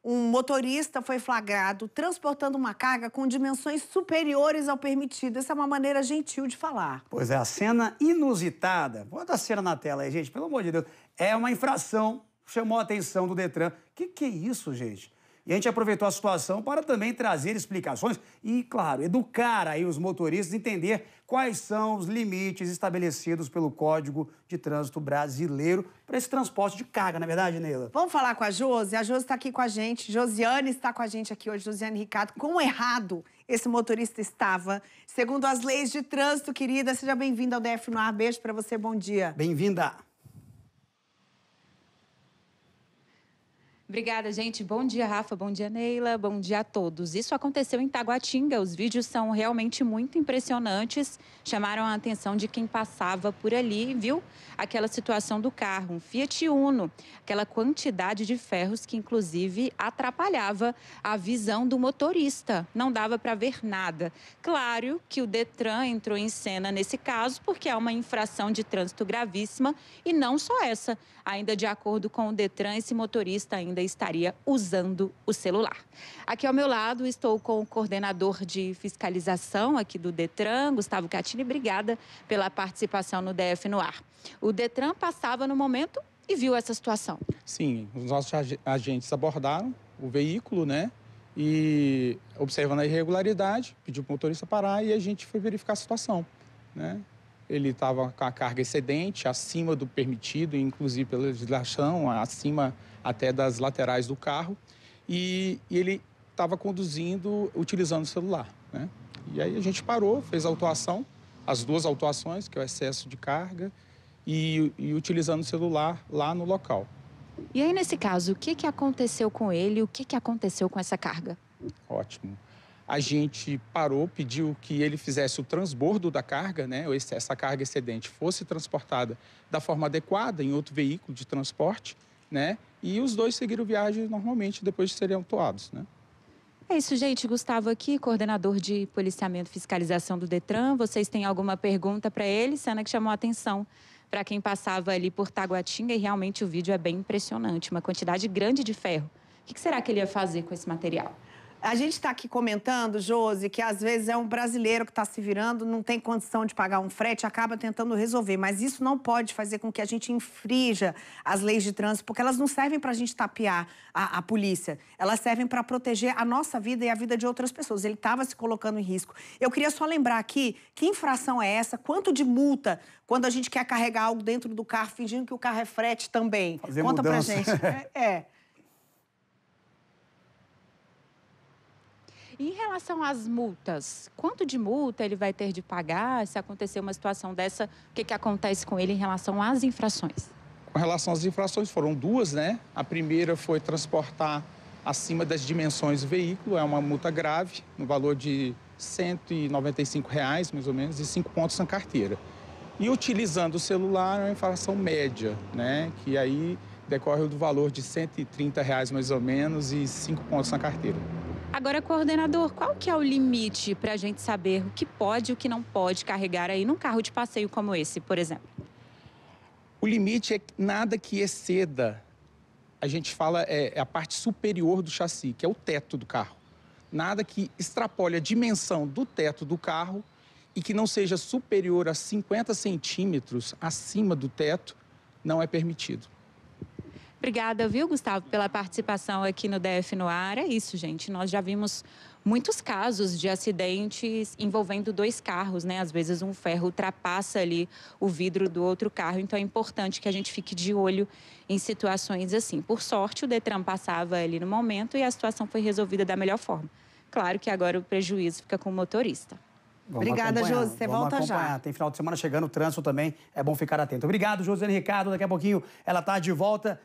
Um motorista foi flagrado transportando uma carga com dimensões superiores ao permitido. Essa é uma maneira gentil de falar. Pois é, a cena inusitada. Bota a cena na tela aí, gente, pelo amor de Deus. É uma infração, chamou a atenção do Detran. Que é isso, gente? E a gente aproveitou a situação para também trazer explicações e, claro, educar aí os motoristas, entender quais são os limites estabelecidos pelo Código de Trânsito Brasileiro para esse transporte de carga, não é verdade, Neila? Vamos falar com a Josi? A Josi está aqui com a gente. Josiane está com a gente aqui hoje, Josiane Ricardo. Quão errado esse motorista estava, segundo as leis de trânsito, querida. Seja bem-vinda ao DF no Ar. Beijo para você, bom dia. Bem-vinda. Obrigada, gente. Bom dia, Rafa. Bom dia, Neila. Bom dia a todos. Isso aconteceu em Taguatinga. Os vídeos são realmente muito impressionantes. Chamaram a atenção de quem passava por ali e viu aquela situação do carro, um Fiat Uno. Aquela quantidade de ferros que, inclusive, atrapalhava a visão do motorista. Não dava para ver nada. Claro que o Detran entrou em cena nesse caso porque é uma infração de trânsito gravíssima e não só essa. Ainda de acordo com o Detran, esse motorista ainda estaria usando o celular. Aqui ao meu lado estou com o coordenador de fiscalização aqui do Detran, Gustavo Catini. Obrigada pela participação no DF no Ar. O Detran passava no momento e viu essa situação. Sim, os nossos agentes abordaram o veículo, né? E observando a irregularidade, pediu para o motorista parar e a gente foi verificar a situação, né? Ele estava com a carga excedente, acima do permitido, inclusive pela legislação, acima até das laterais do carro. E ele estava conduzindo, utilizando o celular, né? E aí a gente parou, fez a autuação, as duas autuações, que é o excesso de carga, e utilizando o celular lá no local. E aí, nesse caso, o que aconteceu com ele? O que aconteceu com essa carga? Ótimo. A gente parou, pediu que ele fizesse o transbordo da carga, né? Essa carga excedente fosse transportada da forma adequada em outro veículo de transporte, né? E os dois seguiram viagem normalmente depois de serem autuados, né? É isso, gente. Gustavo aqui, coordenador de policiamento e fiscalização do Detran. Vocês têm alguma pergunta para ele? Cena que chamou a atenção para quem passava ali por Taguatinga e realmente o vídeo é bem impressionante. Uma quantidade grande de ferro. O que será que ele ia fazer com esse material? A gente está aqui comentando, Josi, que às vezes é um brasileiro que está se virando, não tem condição de pagar um frete, acaba tentando resolver. Mas isso não pode fazer com que a gente infrinja as leis de trânsito, porque elas não servem para a gente tapear a polícia. Elas servem para proteger a nossa vida e a vida de outras pessoas. Ele estava se colocando em risco. Eu queria só lembrar aqui, que infração é essa? Quanto de multa quando a gente quer carregar algo dentro do carro, fingindo que o carro é frete também? Fazer Conta mudança. pra gente. Em relação às multas, quanto de multa ele vai ter de pagar? Se acontecer uma situação dessa, o que acontece com ele em relação às infrações? Com relação às infrações, foram duas, né? A primeira foi transportar acima das dimensões do veículo, é uma multa grave, no valor de R$ 195, mais ou menos, e 5 pontos na carteira. E utilizando o celular é uma infração média, né? Que aí decorre do valor de R$ 130, mais ou menos, e 5 pontos na carteira. Agora, coordenador, qual que é o limite para a gente saber o que pode e o que não pode carregar aí num carro de passeio como esse, por exemplo? O limite é nada que exceda, a gente fala, é a parte superior do chassi, que é o teto do carro. Nada que extrapole a dimensão do teto do carro e que não seja superior a 50 centímetros acima do teto, não é permitido. Obrigada, viu, Gustavo, pela participação aqui no DF no Ar. É isso, gente. Nós já vimos muitos casos de acidentes envolvendo dois carros, né? Às vezes um ferro ultrapassa ali o vidro do outro carro. Então é importante que a gente fique de olho em situações assim. Por sorte, o Detran passava ali no momento e a situação foi resolvida da melhor forma. Claro que agora o prejuízo fica com o motorista. Obrigada, Josi. Você volta já. Tem final de semana chegando, o trânsito também, é bom ficar atento. Obrigado, Josiane Ricardo. Daqui a pouquinho ela está de volta.